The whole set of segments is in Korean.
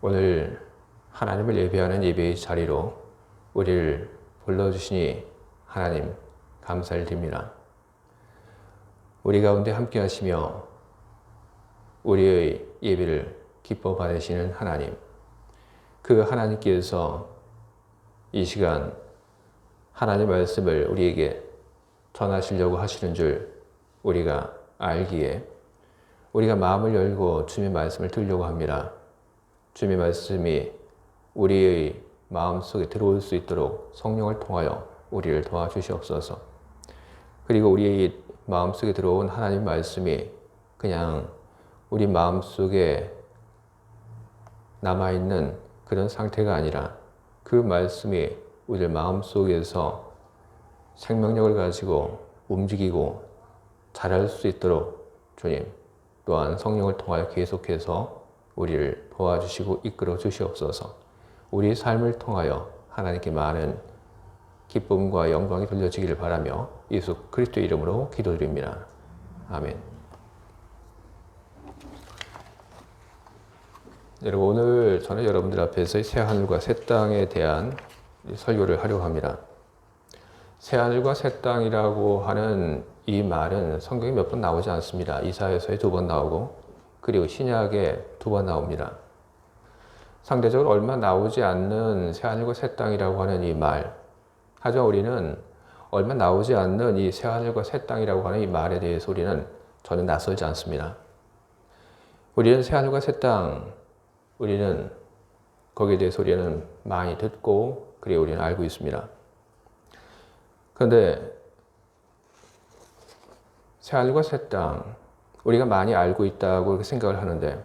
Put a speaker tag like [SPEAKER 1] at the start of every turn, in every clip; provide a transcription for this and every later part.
[SPEAKER 1] 오늘 하나님을 예배하는 예배의 자리로 우리를 불러주시니 하나님 감사를 드립니다. 우리 가운데 함께 하시며 우리의 예배를 기뻐 받으시는 하나님, 그 하나님께서 이 시간 하나님의 말씀을 우리에게 전하시려고 하시는 줄 우리가 알기에 우리가 마음을 열고 주님의 말씀을 들으려고 합니다. 주님의 말씀이 우리의 마음속에 들어올 수 있도록 성령을 통하여 우리를 도와주시옵소서. 그리고 우리의 마음속에 들어온 하나님의 말씀이 그냥 우리 마음속에 남아있는 그런 상태가 아니라 그 말씀이 우리 마음속에서 생명력을 가지고 움직이고 자랄 수 있도록 주님 또한 성령을 통하여 계속해서 우리를 도와주시고 이끌어 주시옵소서. 우리 삶을 통하여 하나님께 많은 기쁨과 영광이 돌려지기를 바라며 예수 그리스도의 이름으로 기도드립니다. 아멘. 여러분, 오늘 저는 여러분들 앞에서 새하늘과 새 땅에 대한 설교를 하려고 합니다. 새하늘과 새 땅이라고 하는 이 말은 성경에 몇 번 나오지 않습니다. 이사야서에 2번 나오고 그리고 신약에 2번 나옵니다. 상대적으로 얼마 나오지 않는 새하늘과 새 땅이라고 하는 이 말. 하지만 우리는 얼마 나오지 않는 이 새하늘과 새 땅이라고 하는 이 말에 대해서 우리는 전혀 낯설지 않습니다. 우리는 새하늘과 새 땅, 우리는 거기에 대해서 우리는 많이 듣고 그리고 우리는 알고 있습니다. 그런데 새하늘과 새 땅, 우리가 많이 알고 있다고 생각을 하는데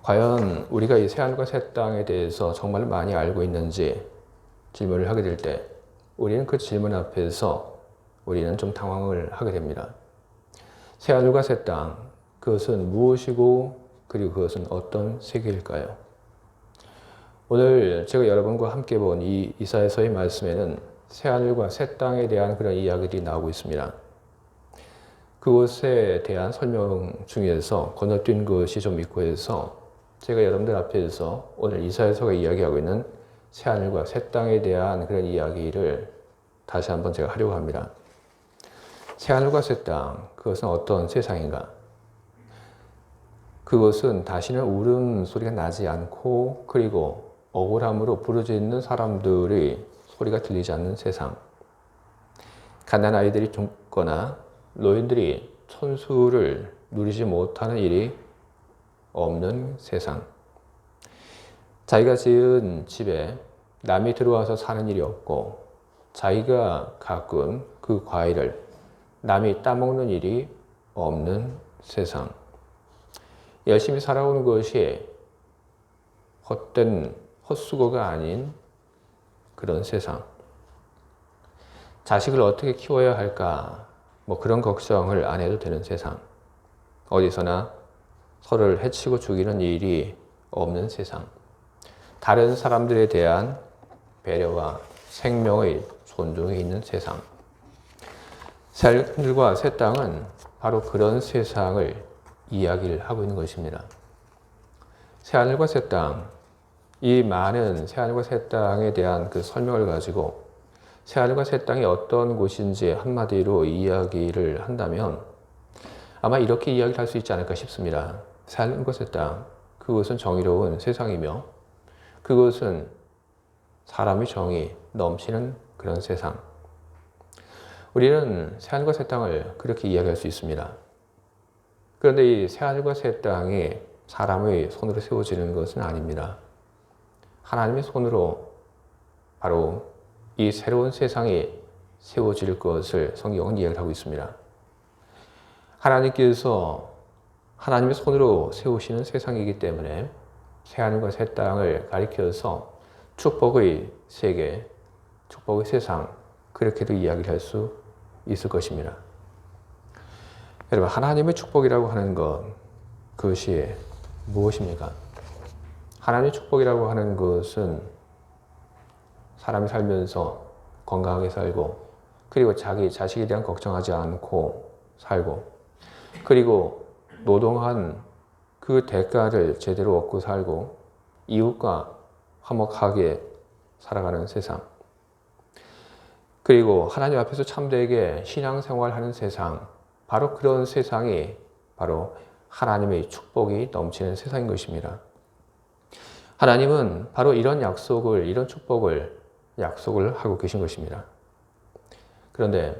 [SPEAKER 1] 과연 우리가 이 새하늘과 새 땅에 대해서 정말 많이 알고 있는지 질문을 하게 될 때 우리는 그 질문 앞에서 우리는 좀 당황을 하게 됩니다. 새하늘과 새 땅, 그것은 무엇이고 그리고 그것은 어떤 세계일까요? 오늘 제가 여러분과 함께 본 이 이사야서의 말씀에는 새하늘과 새 땅에 대한 그런 이야기들이 나오고 있습니다. 그것에 대한 설명 중에서 건너뛴 것이 좀 있고 해서 제가 여러분들 앞에서 오늘 이사야서가 이야기하고 있는 새하늘과 새 땅에 대한 그런 이야기를 다시 한번 제가 하려고 합니다. 새하늘과 새 땅, 그것은 어떤 세상인가? 그것은 다시는 울음소리가 나지 않고 그리고 억울함으로 부르짖는 사람들의 소리가 들리지 않는 세상. 가난한 아이들이 죽거나 노인들이 천수를 누리지 못하는 일이 없는 세상. 자기가 지은 집에 남이 들어와서 사는 일이 없고 자기가 가꾼 그 과일을 남이 따먹는 일이 없는 세상. 열심히 살아오는 것이 헛된 헛수고가 아닌 그런 세상. 자식을 어떻게 키워야 할까? 뭐 그런 걱정을 안 해도 되는 세상. 어디서나 서로를 해치고 죽이는 일이 없는 세상. 다른 사람들에 대한 배려와 생명의 존중이 있는 세상. 새하늘과 새 땅은 바로 그런 세상을 이야기를 하고 있는 것입니다. 새하늘과 새 땅, 이 많은 새하늘과 새 땅에 대한 그 설명을 가지고 새하늘과 새 땅이 어떤 곳인지 한마디로 이야기를 한다면 아마 이렇게 이야기를 할 수 있지 않을까 싶습니다. 새하늘과 새 땅, 그것은 정의로운 세상이며 그것은 사람의 정이 넘치는 그런 세상. 우리는 새하늘과 새 땅을 그렇게 이야기할 수 있습니다. 그런데 이 새하늘과 새 땅이 사람의 손으로 세워지는 것은 아닙니다. 하나님의 손으로 바로 이 새로운 세상이 세워질 것을 성경은 이야기하고 있습니다. 하나님께서 하나님의 손으로 세우시는 세상이기 때문에 새하늘과 새 땅을 가리켜서 축복의 세계, 축복의 세상, 그렇게도 이야기를 할 수 있을 것입니다. 여러분, 하나님의 축복이라고 하는 것, 그것이 무엇입니까? 하나님의 축복이라고 하는 것은 사람이 살면서 건강하게 살고 그리고 자기 자식에 대한 걱정하지 않고 살고 그리고 노동한 그 대가를 제대로 얻고 살고 이웃과 화목하게 살아가는 세상, 그리고 하나님 앞에서 참되게 신앙생활하는 세상, 바로 그런 세상이 바로 하나님의 축복이 넘치는 세상인 것입니다. 하나님은 바로 이런 약속을, 이런 축복을 약속을 하고 계신 것입니다. 그런데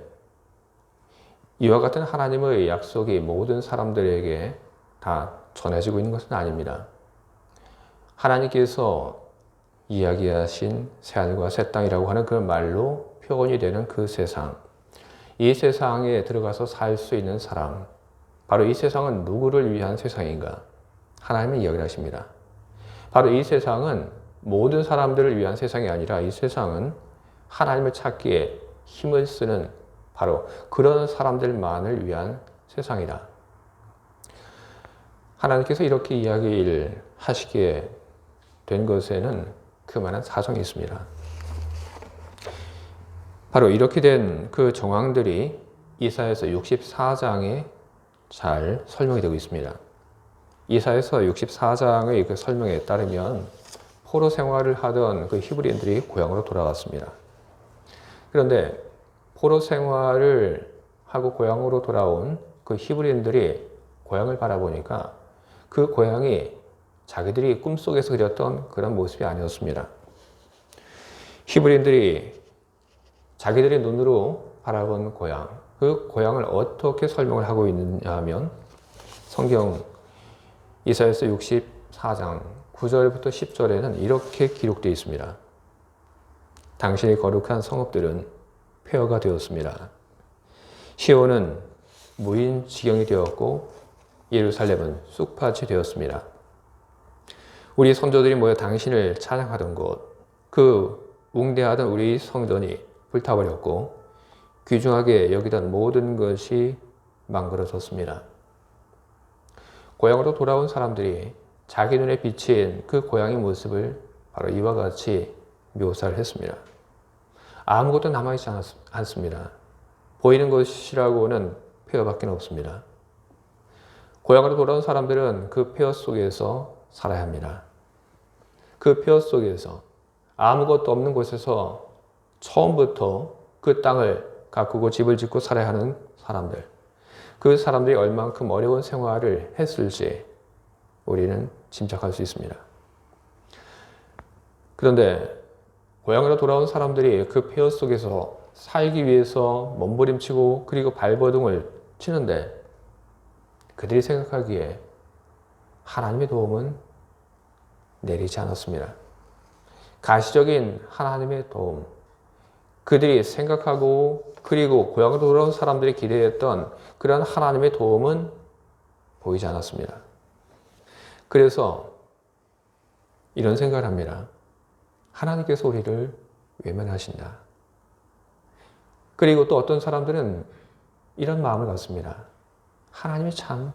[SPEAKER 1] 이와 같은 하나님의 약속이 모든 사람들에게 다 전해지고 있는 것은 아닙니다. 하나님께서 이야기하신 새하늘과 새 땅이라고 하는 그 말로 표현이 되는 그 세상, 이 세상에 들어가서 살 수 있는 사람, 바로 이 세상은 누구를 위한 세상인가? 하나님은 이야기를 하십니다. 바로 이 세상은 모든 사람들을 위한 세상이 아니라 이 세상은 하나님을 찾기에 힘을 쓰는 바로 그런 사람들만을 위한 세상이다. 하나님께서 이렇게 이야기를 하시게 된 것에는 그만한 사정이 있습니다. 바로 이렇게 된 그 정황들이 이사야서 64장에 잘 설명이 되고 있습니다. 이사야서 64장의 그 설명에 따르면 포로 생활을 하던 그 히브리인들이 고향으로 돌아왔습니다. 그런데 포로 생활을 하고 고향으로 돌아온 그 히브리인들이 고향을 바라보니까 그 고향이 자기들이 꿈속에서 그렸던 그런 모습이 아니었습니다. 히브리인들이 자기들의 눈으로 바라본 고향, 그 고향을 어떻게 설명을 하고 있느냐 하면 성경 이사야서 64장 9절부터 10절에는 이렇게 기록되어 있습니다. 당신의 거룩한 성읍들은 폐허가 되었습니다. 시온은 무인 지경이 되었고 예루살렘은 쑥밭이 되었습니다. 우리 선조들이 모여 당신을 찬양하던 곳, 그 웅대하던 우리 성전이 불타버렸고 귀중하게 여기던 모든 것이 망가져졌습니다. 고향으로 돌아온 사람들이 자기 눈에 비친 그 고향의 모습을 바로 이와 같이 묘사를 했습니다. 아무것도 남아있지 않습니다. 보이는 것이라고는 폐허밖에 없습니다. 고향으로 돌아온 사람들은 그 폐허 속에서 살아야 합니다. 그 폐허 속에서 아무것도 없는 곳에서 처음부터 그 땅을 가꾸고 집을 짓고 살아야 하는 사람들, 그 사람들이 얼만큼 어려운 생활을 했을지 우리는 짐작할 수 있습니다. 그런데 고향으로 돌아온 사람들이 그 폐허 속에서 살기 위해서 몸부림치고 그리고 발버둥을 치는데 그들이 생각하기에 하나님의 도움은 내리지 않았습니다. 가시적인 하나님의 도움, 그들이 생각하고 그리고 고향으로 돌아온 사람들이 기대했던 그런 하나님의 도움은 보이지 않았습니다. 그래서 이런 생각을 합니다. 하나님께서 우리를 외면하신다. 그리고 또 어떤 사람들은 이런 마음을 갖습니다. 하나님이 참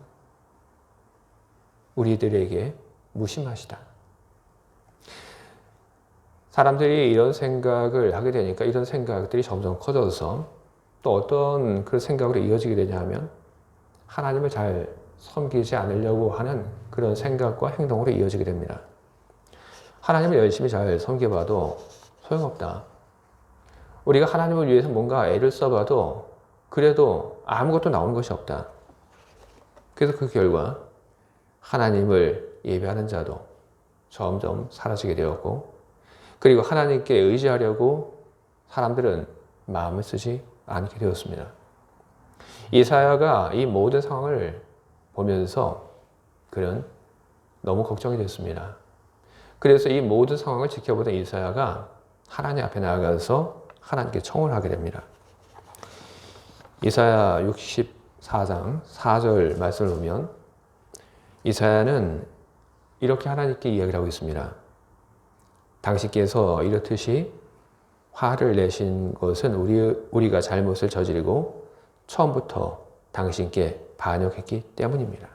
[SPEAKER 1] 우리들에게 무심하시다. 사람들이 이런 생각을 하게 되니까 이런 생각들이 점점 커져서 또 어떤 그런 생각으로 이어지게 되냐 하면 하나님을 잘 섬기지 않으려고 하는 그런 생각과 행동으로 이어지게 됩니다. 하나님을 열심히 잘 섬겨봐도 소용없다. 우리가 하나님을 위해서 뭔가 애를 써봐도 그래도 아무것도 나오는 것이 없다. 그래서 그 결과 하나님을 예배하는 자도 점점 사라지게 되었고 그리고 하나님께 의지하려고 사람들은 마음을 쓰지 않게 되었습니다. 이사야가 이 모든 상황을 보면서 그는 너무 걱정이 됐습니다. 그래서 이 모든 상황을 지켜보던 이사야가 하나님 앞에 나아가서 하나님께 청을 하게 됩니다. 이사야 64장 4절 말씀을 보면 이사야는 이렇게 하나님께 이야기를 하고 있습니다. 당신께서 이렇듯이 화를 내신 것은 우리가 잘못을 저지르고 처음부터 당신께 반역했기 때문입니다.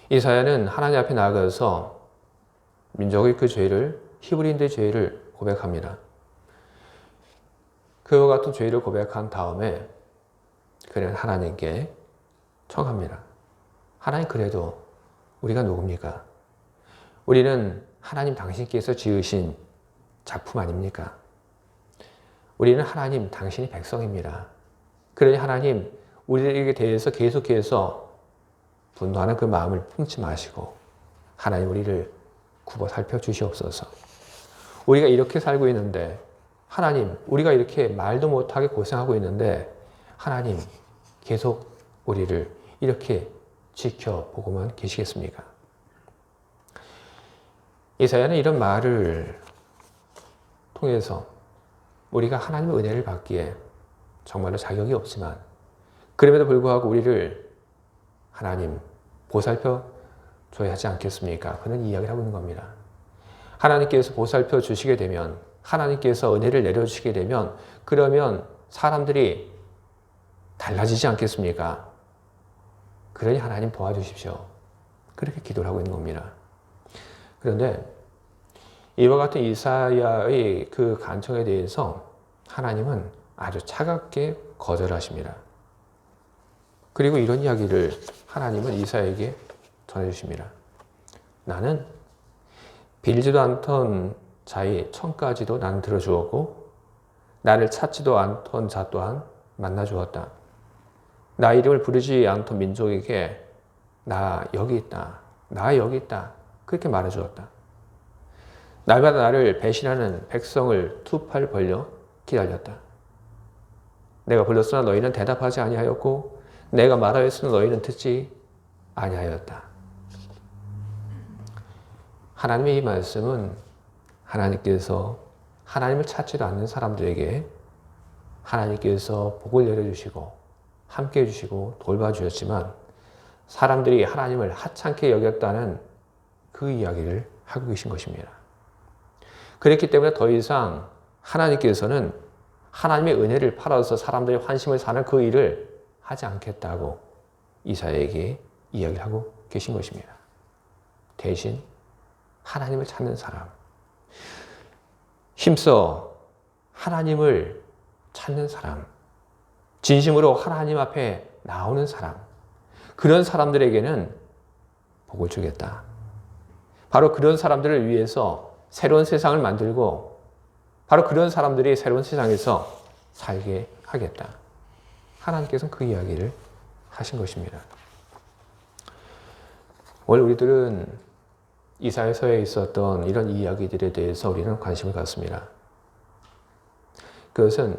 [SPEAKER 1] 이사야는 하나님 앞에 나아가서 민족의 그 죄를, 히브리인들의 죄를 고백합니다. 그와 같은 죄를 고백한 다음에 그는 하나님께 청합니다. 하나님, 그래도 우리가 누굽니까? 우리는 하나님 당신께서 지으신 작품 아닙니까? 우리는 하나님 당신의 백성입니다. 그러니 하나님 우리에게 대해서 계속해서 분노하는 그 마음을 품지 마시고 하나님 우리를 굽어 살펴주시옵소서. 우리가 이렇게 살고 있는데 하나님 우리가 이렇게 말도 못하게 고생하고 있는데 하나님 계속 우리를 이렇게 지켜보고만 계시겠습니까? 이사야는 이런 말을 통해서 우리가 하나님의 은혜를 받기에 정말로 자격이 없지만 그럼에도 불구하고 우리를 하나님 보살펴 줘야 하지 않겠습니까? 그런 이야기를 하고 있는 겁니다. 하나님께서 보살펴 주시게 되면 하나님께서 은혜를 내려주시게 되면 그러면 사람들이 달라지지 않겠습니까? 그러니 하나님 도와주십시오. 그렇게 기도를 하고 있는 겁니다. 그런데 이와 같은 이사야의 그 간청에 대해서 하나님은 아주 차갑게 거절하십니다. 그리고 이런 이야기를 하나님은 이사야에게 전해주십니다. 나는 빌지도 않던 자의 청까지도 나는 들어주었고 나를 찾지도 않던 자 또한 만나주었다. 나 이름을 부르지 않던 민족에게 나 여기 있다. 나 여기 있다. 그렇게 말해주었다. 날마다 나를 배신하는 백성을 두 팔 벌려 기다렸다. 내가 불렀으나 너희는 대답하지 아니하였고 내가 말하였으나 너희는 듣지 아니하였다. 하나님의 이 말씀은 하나님께서 하나님을 찾지도 않는 사람들에게 하나님께서 복을 내려주시고 함께 해주시고 돌봐주셨지만 사람들이 하나님을 하찮게 여겼다는 그 이야기를 하고 계신 것입니다. 그렇기 때문에 더 이상 하나님께서는 하나님의 은혜를 팔아서 사람들의 환심을 사는 그 일을 하지 않겠다고 이사야에게 이야기를 하고 계신 것입니다. 대신 하나님을 찾는 사람, 힘써 하나님을 찾는 사람, 진심으로 하나님 앞에 나오는 사람, 그런 사람들에게는 복을 주겠다. 바로 그런 사람들을 위해서 새로운 세상을 만들고 바로 그런 사람들이 새로운 세상에서 살게 하겠다. 하나님께서는 그 이야기를 하신 것입니다. 오늘 우리들은 이사야서에 있었던 이런 이야기들에 대해서 우리는 관심을 갖습니다. 그것은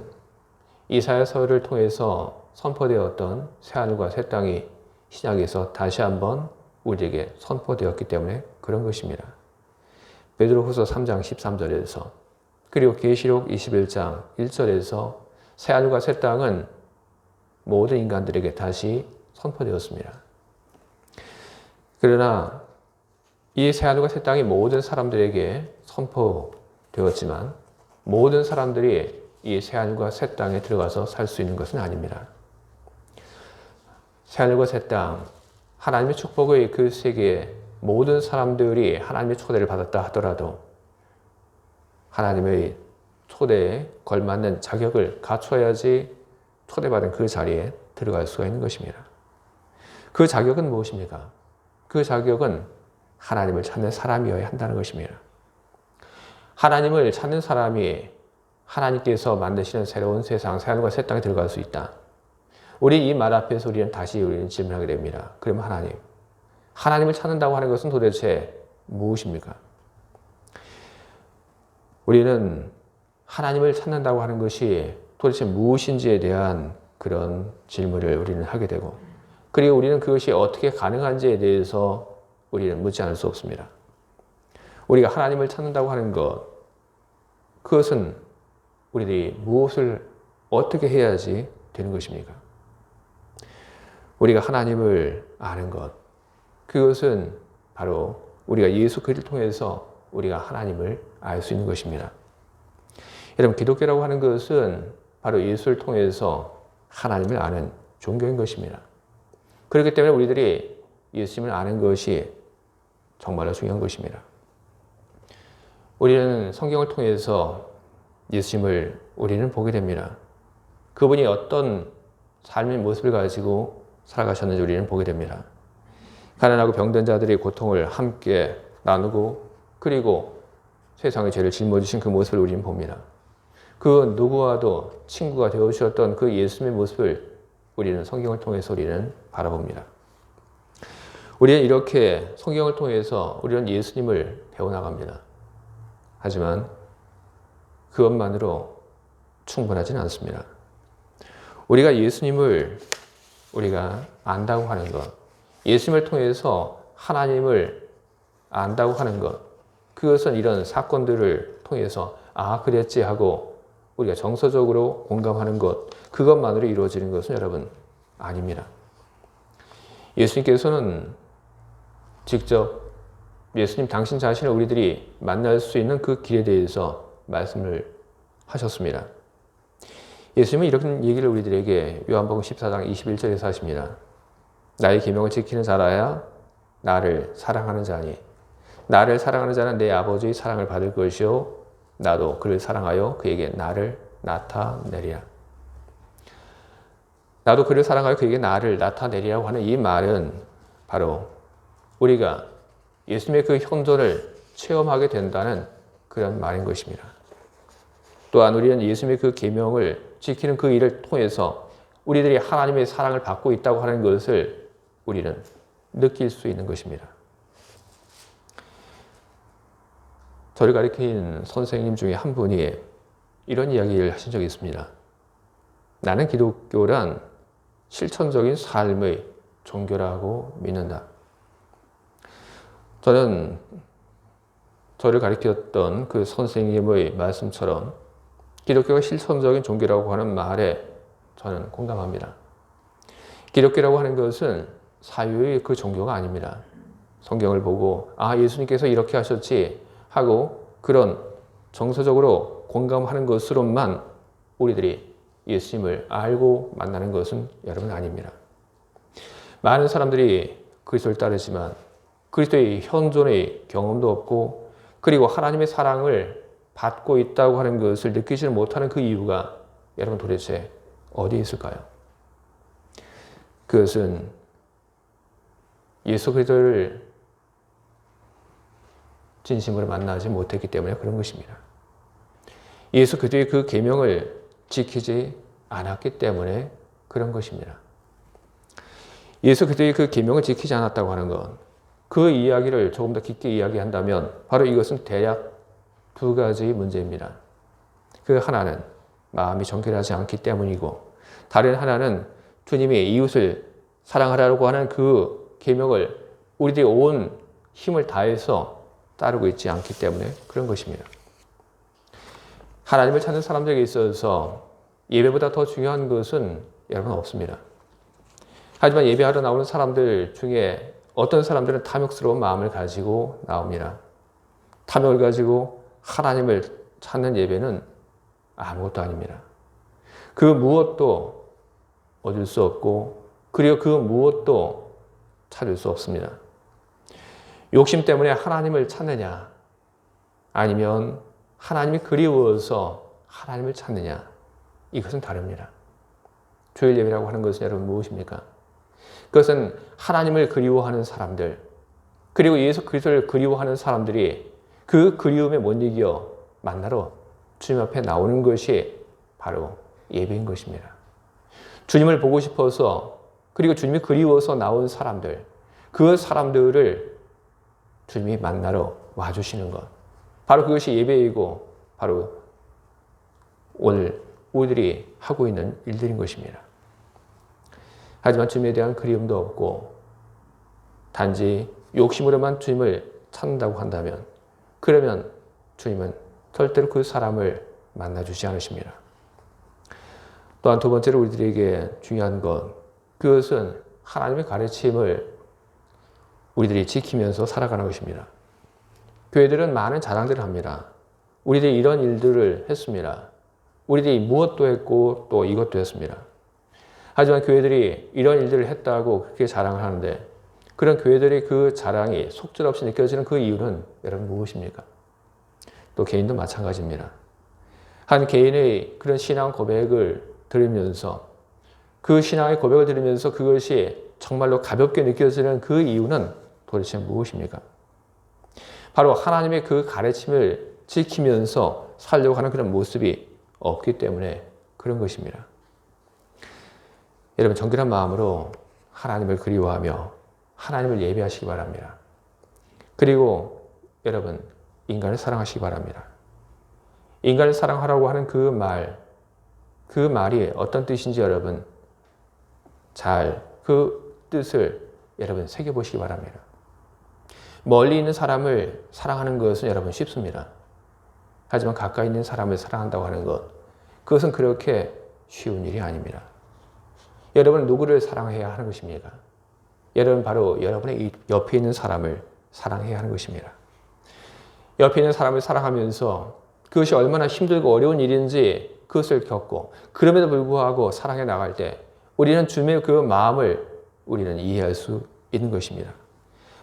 [SPEAKER 1] 이사야서를 통해서 선포되었던 새하늘과 새 땅이 신약에서 다시 한번 우리에게 선포되었기 때문에 그런 것입니다. 베드로후서 3장 13절에서 그리고 계시록 21장 1절에서 새하늘과 새 땅은 모든 인간들에게 다시 선포되었습니다. 그러나 이 새하늘과 새 땅이 모든 사람들에게 선포되었지만 모든 사람들이 이 새하늘과 새 땅에 들어가서 살 수 있는 것은 아닙니다. 새하늘과 새 땅, 하나님의 축복의 그 세계에 모든 사람들이 하나님의 초대를 받았다 하더라도 하나님의 초대에 걸맞는 자격을 갖춰야지 초대받은 그 자리에 들어갈 수가 있는 것입니다. 그 자격은 무엇입니까? 그 자격은 하나님을 찾는 사람이어야 한다는 것입니다. 하나님을 찾는 사람이 하나님께서 만드시는 새로운 세상, 새하늘과 새 땅에 들어갈 수 있다. 우리 이 말 앞에서 우리는 질문하게 됩니다. 그러면 하나님을 찾는다고 하는 것은 도대체 무엇입니까? 우리는 하나님을 찾는다고 하는 것이 도대체 무엇인지에 대한 그런 질문을 우리는 하게 되고 그리고 우리는 그것이 어떻게 가능한지에 대해서 우리는 묻지 않을 수 없습니다. 우리가 하나님을 찾는다고 하는 것, 그것은 우리들이 무엇을 어떻게 해야지 되는 것입니까? 우리가 하나님을 아는 것, 그것은 바로 우리가 예수 그리스도를 통해서 우리가 하나님을 알 수 있는 것입니다. 여러분, 기독교라고 하는 것은 바로 예수를 통해서 하나님을 아는 종교인 것입니다. 그렇기 때문에 우리들이 예수님을 아는 것이 정말로 중요한 것입니다. 우리는 성경을 통해서 예수님을 우리는 보게 됩니다. 그분이 어떤 삶의 모습을 가지고 살아가셨는지 우리는 보게 됩니다. 가난하고 병든 자들의 고통을 함께 나누고 그리고 세상의 죄를 짊어지신 그 모습을 우리는 봅니다. 그 누구와도 친구가 되어주셨던 그 예수님의 모습을 우리는 성경을 통해서 우리는 바라봅니다. 우리는 이렇게 성경을 통해서 우리는 예수님을 배워나갑니다. 하지만 그것만으로 충분하지는 않습니다. 우리가 예수님을 우리가 안다고 하는 것, 예수님을 통해서 하나님을 안다고 하는 것, 그것은 이런 사건들을 통해서 그랬지 하고 우리가 정서적으로 공감하는 것, 그것만으로 이루어지는 것은 여러분 아닙니다. 예수님께서는 직접 예수님 당신 자신을 우리들이 만날 수 있는 그 길에 대해서 말씀을 하셨습니다. 예수님은 이런 얘기를 우리들에게 요한복음 14장 21절에서 하십니다. 나의 계명을 지키는 자라야 나를 사랑하는 자니 나를 사랑하는 자는 내 아버지의 사랑을 받을 것이요 나도 그를 사랑하여 그에게 나를 나타내리라. 나도 그를 사랑하여 그에게 나를 나타내리라고 하는 이 말은 바로 우리가 예수님의 그 현존을 체험하게 된다는 그런 말인 것입니다. 또한 우리는 예수님의 그 계명을 지키는 그 일을 통해서 우리들이 하나님의 사랑을 받고 있다고 하는 것을 우리는 느낄 수 있는 것입니다. 저를 가르친 선생님 중에 한 분이 이런 이야기를 하신 적이 있습니다. 나는 기독교란 실천적인 삶의 종교라고 믿는다. 저는 저를 가르쳤던 그 선생님의 말씀처럼 기독교가 실천적인 종교라고 하는 말에 저는 공감합니다. 기독교라고 하는 것은 사유의 그 종교가 아닙니다. 성경을 보고 예수님께서 이렇게 하셨지 하고 그런 정서적으로 공감하는 것으로만 우리들이 예수님을 알고 만나는 것은 여러분 아닙니다. 많은 사람들이 그리스도를 따르지만 그리스도의 현존의 경험도 없고 그리고 하나님의 사랑을 받고 있다고 하는 것을 느끼지를 못하는 그 이유가 여러분 도대체 어디에 있을까요? 그것은 예수 그리스도를 진심으로 만나지 못했기 때문에 그런 것입니다. 예수 그리스도의 그 계명을 지키지 않았기 때문에 그런 것입니다. 예수 그리스도의 그 계명을 지키지 않았다고 하는 것, 그 이야기를 조금 더 깊게 이야기한다면 바로 이것은 대략 두 가지 문제입니다. 그 하나는 마음이 정결하지 않기 때문이고 다른 하나는 주님이 이웃을 사랑하라고 하는 그 계명을 우리들이 온 힘을 다해서 따르고 있지 않기 때문에 그런 것입니다. 하나님을 찾는 사람들에게 있어서 예배보다 더 중요한 것은 여러분 없습니다. 하지만 예배하러 나오는 사람들 중에 어떤 사람들은 탐욕스러운 마음을 가지고 나옵니다. 탐욕을 가지고 하나님을 찾는 예배는 아무것도 아닙니다. 그 무엇도 얻을 수 없고 그리고 그 무엇도 찾을 수 없습니다. 욕심 때문에 하나님을 찾느냐 아니면 하나님이 그리워서 하나님을 찾느냐 이것은 다릅니다. 주일 예배라고 하는 것은 여러분 무엇입니까? 그것은 하나님을 그리워하는 사람들 그리고 예수 그리스도를 그리워하는 사람들이 그 그리움에 못 이겨 만나러 주님 앞에 나오는 것이 바로 예배인 것입니다. 주님을 보고 싶어서 그리고 주님이 그리워서 나온 사람들 그 사람들을 주님이 만나러 와주시는 것 바로 그것이 예배이고 바로 오늘 우리들이 하고 있는 일들인 것입니다. 하지만 주님에 대한 그리움도 없고 단지 욕심으로만 주님을 찾는다고 한다면 그러면 주님은 절대로 그 사람을 만나주지 않으십니다. 또한 두 번째로 우리들에게 중요한 것 그것은 하나님의 가르침을 우리들이 지키면서 살아가는 것입니다. 교회들은 많은 자랑들을 합니다. 우리들이 이런 일들을 했습니다. 우리들이 무엇도 했고 또 이것도 했습니다. 하지만 교회들이 이런 일들을 했다고 그렇게 자랑을 하는데 그런 교회들의 그 자랑이 속절없이 느껴지는 그 이유는 여러분 무엇입니까? 또 개인도 마찬가지입니다. 한 개인의 그런 신앙 고백을 들으면서 그 신앙의 고백을 들으면서 그것이 정말로 가볍게 느껴지는 그 이유는 도대체 무엇입니까? 바로 하나님의 그 가르침을 지키면서 살려고 하는 그런 모습이 없기 때문에 그런 것입니다. 여러분, 정결한 마음으로 하나님을 그리워하며 하나님을 예배하시기 바랍니다. 그리고 여러분, 인간을 사랑하시기 바랍니다. 인간을 사랑하라고 하는 그 말이 어떤 뜻인지 여러분 잘 그 뜻을 여러분 새겨보시기 바랍니다. 멀리 있는 사람을 사랑하는 것은 여러분 쉽습니다. 하지만 가까이 있는 사람을 사랑한다고 하는 것, 그것은 그렇게 쉬운 일이 아닙니다. 여러분 누구를 사랑해야 하는 것입니까? 여러분 바로 여러분의 옆에 있는 사람을 사랑해야 하는 것입니다. 옆에 있는 사람을 사랑하면서 그것이 얼마나 힘들고 어려운 일인지 그것을 겪고 그럼에도 불구하고 사랑해 나갈 때 우리는 주님의 그 마음을 우리는 이해할 수 있는 것입니다.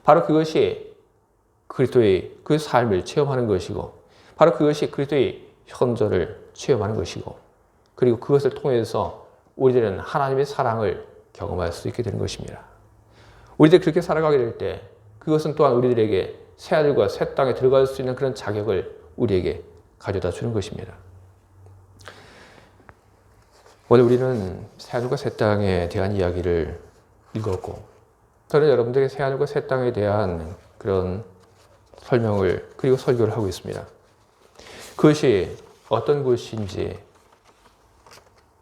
[SPEAKER 1] 바로 그것이 그리스도의 그 삶을 체험하는 것이고 바로 그것이 그리스도의 현존을 체험하는 것이고 그리고 그것을 통해서 우리들은 하나님의 사랑을 경험할 수 있게 되는 것입니다. 우리들이 그렇게 살아가게 될 때 그것은 또한 우리들에게 새하늘과 새 땅에 들어갈 수 있는 그런 자격을 우리에게 가져다 주는 것입니다. 오늘 우리는 새하늘과 새 땅에 대한 이야기를 읽었고 저는 여러분들에게 새하늘과 새 땅에 대한 그런 설명을 그리고 설교를 하고 있습니다. 그것이 어떤 곳인지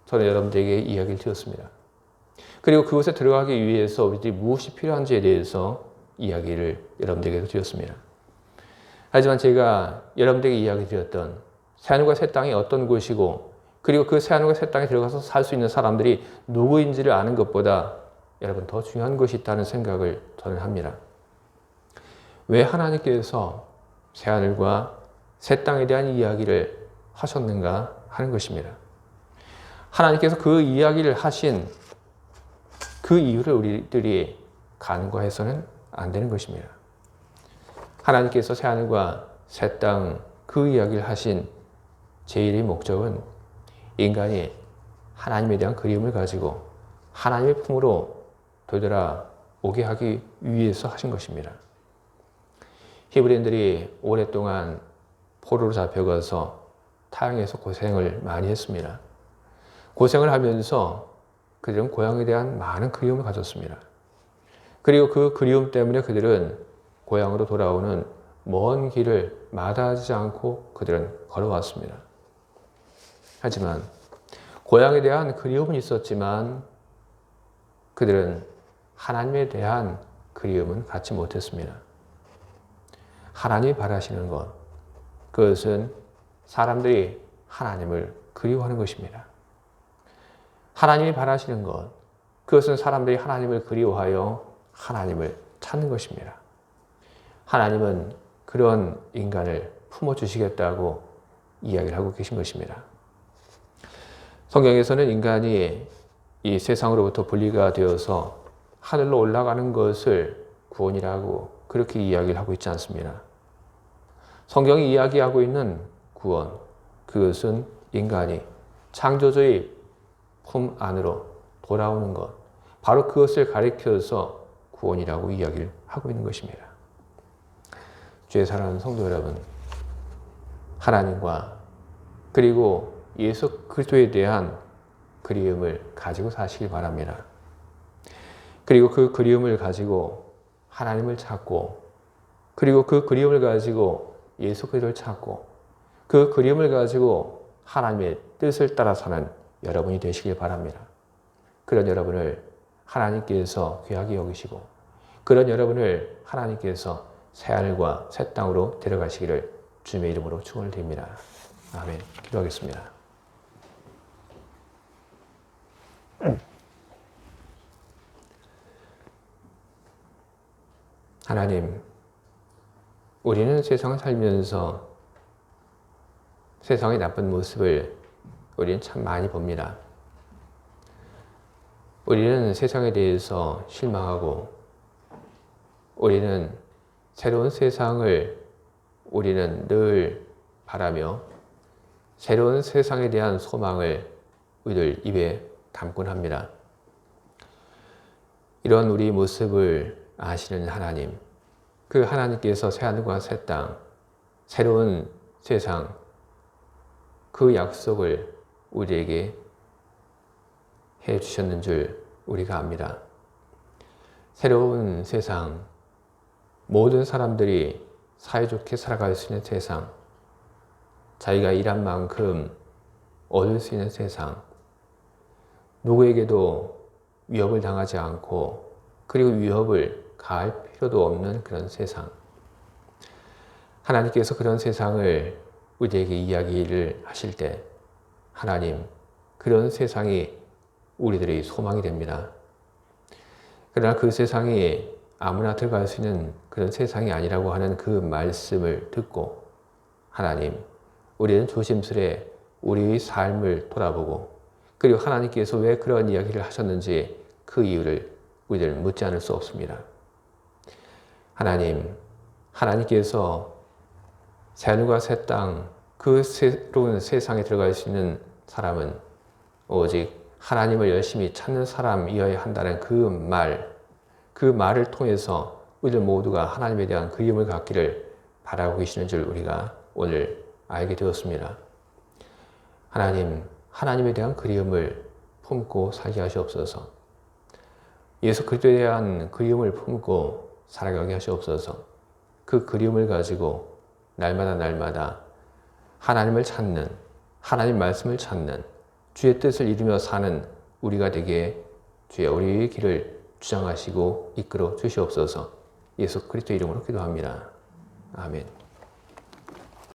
[SPEAKER 1] 저는 여러분들에게 이야기를 드렸습니다. 그리고 그곳에 들어가기 위해서 우리들이 무엇이 필요한지에 대해서 이야기를 여러분들에게 드렸습니다. 하지만 제가 여러분들에게 이야기 드렸던 새하늘과 새 땅이 어떤 곳이고 그리고 그 새하늘과 새 땅에 들어가서 살 수 있는 사람들이 누구인지를 아는 것보다 여러분 더 중요한 것이 있다는 생각을 저는 합니다. 왜 하나님께서 새하늘과 새 땅에 대한 이야기를 하셨는가 하는 것입니다. 하나님께서 그 이야기를 하신 그 이유를 우리들이 간과해서는 안 되는 것입니다. 하나님께서 새하늘과 새 땅 그 이야기를 하신 제1의 목적은 인간이 하나님에 대한 그리움을 가지고 하나님의 품으로 되돌아오게 하기 위해서 하신 것입니다. 히브리인들이 오랫동안 포로로 잡혀가서 타향에서 고생을 많이 했습니다. 고생을 하면서 그들은 고향에 대한 많은 그리움을 가졌습니다. 그리고 그 그리움 때문에 그들은 고향으로 돌아오는 먼 길을 마다하지 않고 그들은 걸어왔습니다. 하지만 고향에 대한 그리움은 있었지만 그들은 하나님에 대한 그리움은 갖지 못했습니다. 하나님이 바라시는 것, 그것은 사람들이 하나님을 그리워하는 것입니다. 하나님이 바라시는 것, 그것은 사람들이 하나님을 그리워하여 하나님을 찾는 것입니다. 하나님은 그런 인간을 품어주시겠다고 이야기를 하고 계신 것입니다. 성경에서는 인간이 이 세상으로부터 분리가 되어서 하늘로 올라가는 것을 구원이라고 그렇게 이야기를 하고 있지 않습니다. 성경이 이야기하고 있는 구원, 그것은 인간이 창조주의 품 안으로 돌아오는 것, 바로 그것을 가리켜서 구원이라고 이야기를 하고 있는 것입니다. 주의 사랑하는 성도 여러분, 하나님과 그리고 예수 그리스도에 대한 그리움을 가지고 사시길 바랍니다. 그리고 그 그리움을 가지고 하나님을 찾고 그리고 그 그리움을 가지고 예수 그리스도를 찾고 그 그리움을 가지고 하나님의 뜻을 따라 사는 여러분이 되시길 바랍니다. 그런 여러분을 하나님께서 귀하게 여기시고 그런 여러분을 하나님께서 새하늘과 새 땅으로 데려가시기를 주님의 이름으로 축원을 드립니다. 아멘. 기도하겠습니다. 하나님, 우리는 세상을 살면서 세상의 나쁜 모습을 우리는 참 많이 봅니다. 우리는 세상에 대해서 실망하고 우리는 새로운 세상을 우리는 늘 바라며 새로운 세상에 대한 소망을 우리들 입에 담곤 합니다. 이런 우리 모습을 아시는 하나님, 그 하나님께서 새하늘과 새 땅, 새로운 세상, 그 약속을 우리에게 해 주셨는 줄 우리가 압니다. 새로운 세상, 모든 사람들이 사이좋게 살아갈 수 있는 세상, 자기가 일한 만큼 얻을 수 있는 세상, 누구에게도 위협을 당하지 않고 그리고 위협을 가할 필요도 없는 그런 세상. 하나님께서 그런 세상을 우리에게 이야기를 하실 때 하나님, 그런 세상이 우리들의 소망이 됩니다. 그러나 그 세상이 아무나 들어갈 수 있는 그런 세상이 아니라고 하는 그 말씀을 듣고 하나님, 우리는 조심스레 우리의 삶을 돌아보고 그리고 하나님께서 왜 그런 이야기를 하셨는지 그 이유를 우리들은 묻지 않을 수 없습니다. 하나님, 하나님께서 새하늘과 새 땅, 그 새로운 세상에 들어갈 수 있는 사람은 오직 하나님을 열심히 찾는 사람이어야 한다는 그 말을 통해서 우리들 모두가 하나님에 대한 그림을 갖기를 바라고 계시는 줄 우리가 오늘 알게 되었습니다. 하나님, 하나님에 대한 그리움을 품고 살게 하시옵소서. 예수 그리스도에 대한 그리움을 품고 살아가게 하시옵소서. 그 그리움을 가지고 날마다 하나님을 찾는, 하나님 말씀을 찾는, 주의 뜻을 이루며 사는 우리가 되게 주여 우리의 길을 주장하시고 이끌어 주시옵소서. 예수 그리스도 이름으로 기도합니다. 아멘.